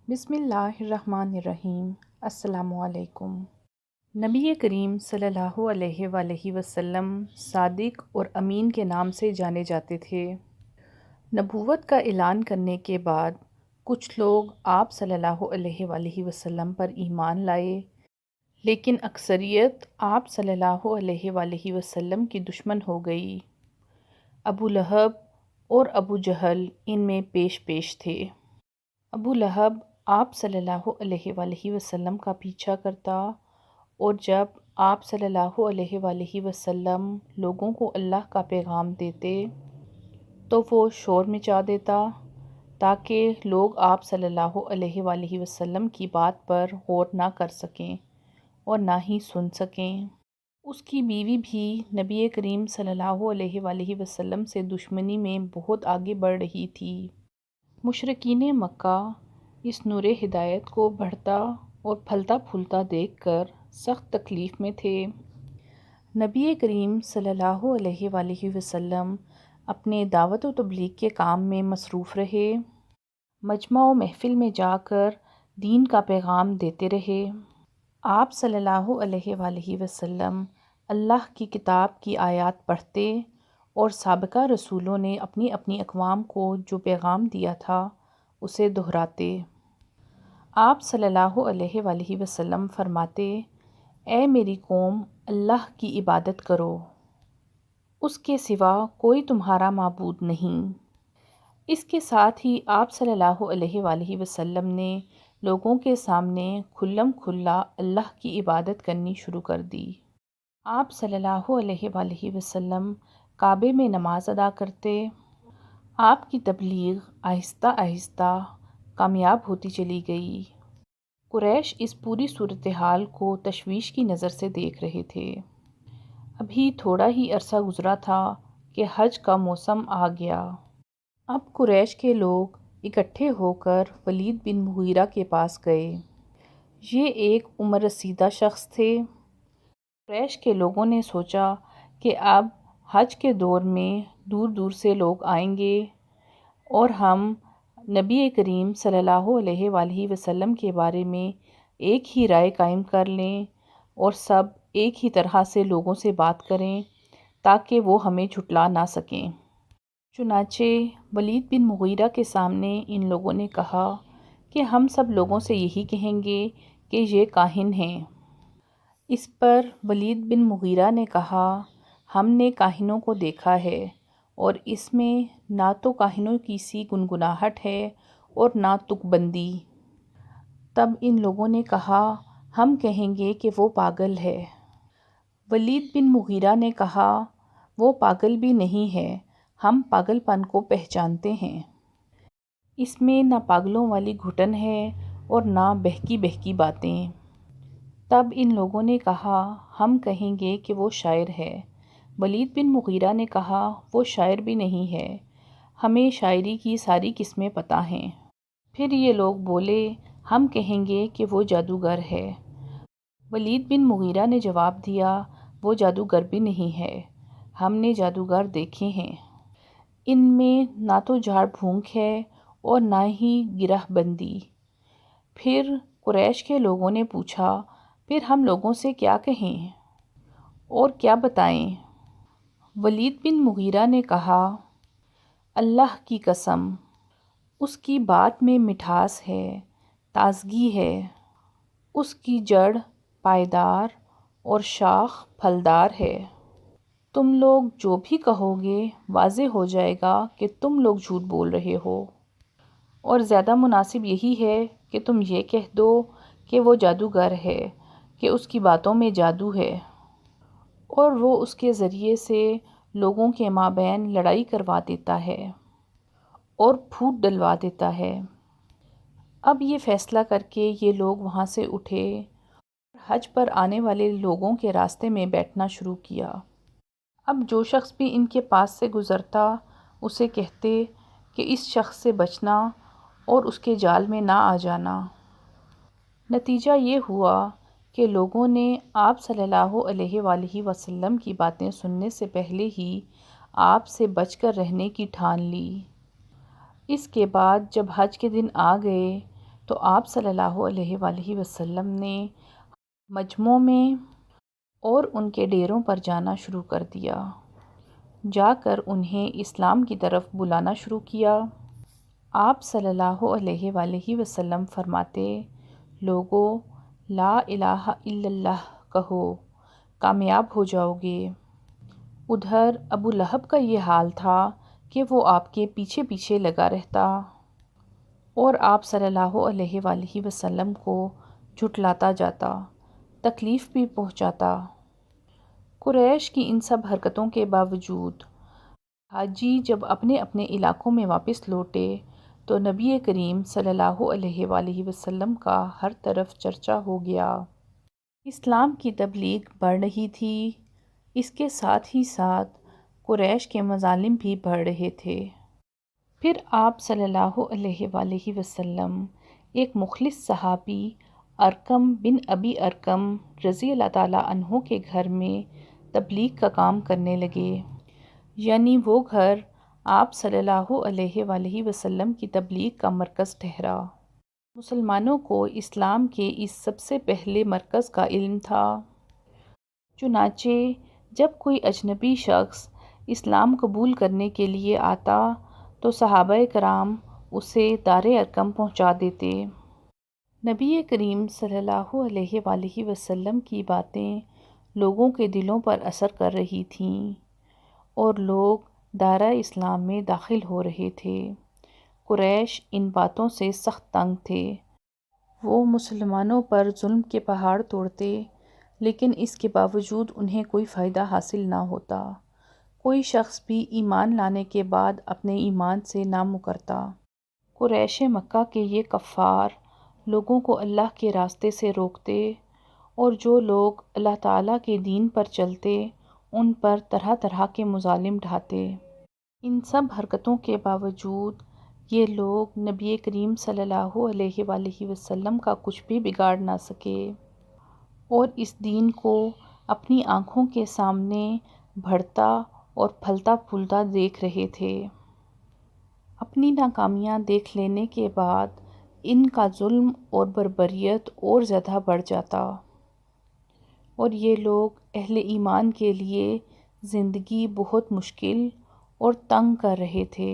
بسم اللہ الرحمن الرحیم۔ السلام علیکم۔ نبی کریم صلی اللہ علیہ وآلہ وسلم صادق اور امین کے نام سے جانے جاتے تھے۔ نبوت کا اعلان کرنے کے بعد کچھ لوگ آپ صلی اللہ علیہ وآلہ وسلم پر ایمان لائے، لیکن اکثریت آپ صلی اللہ علیہ وآلہ وسلم کی دشمن ہو گئی۔ ابو لہب اور ابو جہل ان میں پیش پیش تھے۔ ابو لہب آپ صلی اللہ علیہ وآلہ وسلم کا پیچھا کرتا، اور جب آپ صلی اللہ علیہ وآلہ وسلم لوگوں کو اللہ کا پیغام دیتے تو وہ شور مچا دیتا تاکہ لوگ آپ صلی اللہ علیہ وآلہ وسلم کی بات پر غور نہ کر سکیں اور نہ ہی سن سکیں۔ اس کی بیوی بھی نبی کریم صلی اللہ علیہ وآلہ وسلم سے دشمنی میں بہت آگے بڑھ رہی تھی۔ مشرکین مکہ اس نور ہدایت کو بڑھتا اور پھلتا پھولتا دیکھ کر سخت تکلیف میں تھے۔ نبی کریم صلی اللہ علیہ وآلہ وسلم اپنے دعوت و تبلیغ کے کام میں مصروف رہے، مجمع و محفل میں جا کر دین کا پیغام دیتے رہے۔ آپ صلی اللہ علیہ وآلہ وسلم اللہ کی کتاب کی آیات پڑھتے اور سابقہ رسولوں نے اپنی اپنی اقوام کو جو پیغام دیا تھا اسے دہراتے۔ آپ صلی اللہ علیہ وآلہ وسلم فرماتے، اے میری قوم، اللہ کی عبادت کرو، اس کے سوا کوئی تمہارا معبود نہیں۔ اس کے ساتھ ہی آپ صلی اللہ علیہ وآلہ وسلم نے لوگوں کے سامنے کھلم کھلا اللہ کی عبادت کرنی شروع کر دی۔ آپ صلی اللہ علیہ وآلہ وسلم کعبے میں نماز ادا کرتے۔ آپ کی تبلیغ آہستہ آہستہ کامیاب ہوتی چلی گئی۔ قریش اس پوری صورتحال کو تشویش کی نظر سے دیکھ رہے تھے۔ ابھی تھوڑا ہی عرصہ گزرا تھا کہ حج کا موسم آ گیا۔ اب قریش کے لوگ اکٹھے ہو کر ولید بن مغیرہ کے پاس گئے۔ یہ ایک عمر رسیدہ شخص تھے۔ قریش کے لوگوں نے سوچا کہ اب حج کے دور میں دور دور سے لوگ آئیں گے اور ہم نبی کریم صلی اللہ علیہ وآلہ وسلم کے بارے میں ایک ہی رائے قائم کر لیں اور سب ایک ہی طرح سے لوگوں سے بات کریں تاکہ وہ ہمیں جھٹلا نہ سکیں۔ چنانچہ ولید بن مغیرہ کے سامنے ان لوگوں نے کہا کہ ہم سب لوگوں سے یہی کہیں گے کہ یہ کاہن ہیں۔ اس پر ولید بن مغیرہ نے کہا، ہم نے کاہنوں کو دیکھا ہے اور اس میں نہ تو کاہنوں کی سی گنگناہٹ ہے اور نہ تک بندی۔ تب ان لوگوں نے کہا، ہم کہیں گے کہ وہ پاگل ہے۔ ولید بن مغیرہ نے کہا، وہ پاگل بھی نہیں ہے، ہم پاگل پن کو پہچانتے ہیں۔ اس میں نہ پاگلوں والی گھٹن ہے اور نہ بہکی بہکی باتیں۔ تب ان لوگوں نے کہا، ہم کہیں گے کہ وہ شاعر ہے۔ ولید بن مغیرہ نے کہا، وہ شاعر بھی نہیں ہے، ہمیں شاعری کی ساری قسمیں پتہ ہیں۔ پھر یہ لوگ بولے، ہم کہیں گے کہ وہ جادوگر ہے۔ ولید بن مغیرہ نے جواب دیا، وہ جادوگر بھی نہیں ہے، ہم نے جادوگر دیکھے ہیں۔ ان میں نہ تو جھاڑ پھونک ہے اور نہ ہی گرہ بندی۔ پھر قریش کے لوگوں نے پوچھا، پھر ہم لوگوں سے کیا کہیں اور کیا بتائیں؟ ولید بن مغیرہ نے کہا، اللہ کی قسم، اس کی بات میں مٹھاس ہے، تازگی ہے، اس کی جڑ پائیدار اور شاخ پھلدار ہے۔ تم لوگ جو بھی کہو گے واضح ہو جائے گا کہ تم لوگ جھوٹ بول رہے ہو، اور زیادہ مناسب یہی ہے کہ تم یہ کہہ دو کہ وہ جادوگر ہے، کہ اس کی باتوں میں جادو ہے اور وہ اس کے ذریعے سے لوگوں کے مابین لڑائی کروا دیتا ہے اور پھوٹ ڈلوا دیتا ہے۔ اب یہ فیصلہ کر کے یہ لوگ وہاں سے اٹھے اور حج پر آنے والے لوگوں کے راستے میں بیٹھنا شروع کیا۔ اب جو شخص بھی ان کے پاس سے گزرتا اسے کہتے کہ اس شخص سے بچنا اور اس کے جال میں نہ آ جانا۔ نتیجہ یہ ہوا کہ لوگوں نے آپ صلی اللہ علیہ وآلہ وسلم کی باتیں سننے سے پہلے ہی آپ سے بچ کر رہنے کی ٹھان لی۔ اس کے بعد جب حج کے دن آ گئے تو آپ صلی اللہ علیہ وآلہ وسلم نے مجمعوں میں اور ان کے ڈیروں پر جانا شروع کر دیا، جا کر انہیں اسلام کی طرف بلانا شروع کیا۔ آپ صلی اللہ علیہ وآلہ وسلم فرماتے، لوگو لا الہ الا اللہ کہو، کامیاب ہو جاؤ گے۔ ادھر ابو لہب کا یہ حال تھا کہ وہ آپ کے پیچھے پیچھے لگا رہتا اور آپ صلی اللہ علیہ وآلہ وسلم کو جھٹلاتا جاتا، تکلیف بھی پہنچاتا۔ قریش کی ان سب حرکتوں کے باوجود حاجی جب اپنے اپنے علاقوں میں واپس لوٹے تو نبی کریم صلی اللہ علیہ وآلہ وسلم کا ہر طرف چرچا ہو گیا۔ اسلام کی تبلیغ بڑھ رہی تھی، اس کے ساتھ ہی ساتھ قریش کے مظالم بھی بڑھ رہے تھے۔ پھر آپ صلی اللہ علیہ وآلہ وسلم ایک مخلص صحابی ارقم بن ابی ارقم رضی اللہ تعالیٰ عنہ کے گھر میں تبلیغ کا کام کرنے لگے، یعنی وہ گھر آپ صلی اللہ علیہ وآلہ وسلم کی تبلیغ کا مرکز ٹھہرا۔ مسلمانوں کو اسلام کے اس سب سے پہلے مرکز کا علم تھا۔ چنانچہ جب کوئی اجنبی شخص اسلام قبول کرنے کے لیے آتا تو صحابہ کرام اسے دار ارقم پہنچا دیتے۔ نبی کریم صلی اللہ علیہ وآلہ وسلم کی باتیں لوگوں کے دلوں پر اثر کر رہی تھیں اور لوگ دائرہ اسلام میں داخل ہو رہے تھے۔ قریش ان باتوں سے سخت تنگ تھے۔ وہ مسلمانوں پر ظلم کے پہاڑ توڑتے، لیکن اس کے باوجود انہیں کوئی فائدہ حاصل نہ ہوتا۔ کوئی شخص بھی ایمان لانے کے بعد اپنے ایمان سے نہ مکرتا۔ قریش مکہ کے یہ کفار لوگوں کو اللہ کے راستے سے روکتے اور جو لوگ اللہ تعالیٰ کے دین پر چلتے ان پر طرح طرح کے مظالم ڈھاتے۔ ان سب حرکتوں کے باوجود یہ لوگ نبی کریم صلی اللہ علیہ وآلہ وسلم کا کچھ بھی بگاڑ نہ سکے اور اس دین کو اپنی آنکھوں کے سامنے بڑھتا اور پھلتا پھولتا دیکھ رہے تھے۔ اپنی ناکامیاں دیکھ لینے کے بعد ان کا ظلم اور بربریت اور زیادہ بڑھ جاتا اور یہ لوگ اہل ایمان کے لیے زندگی بہت مشکل اور تنگ کر رہے تھے۔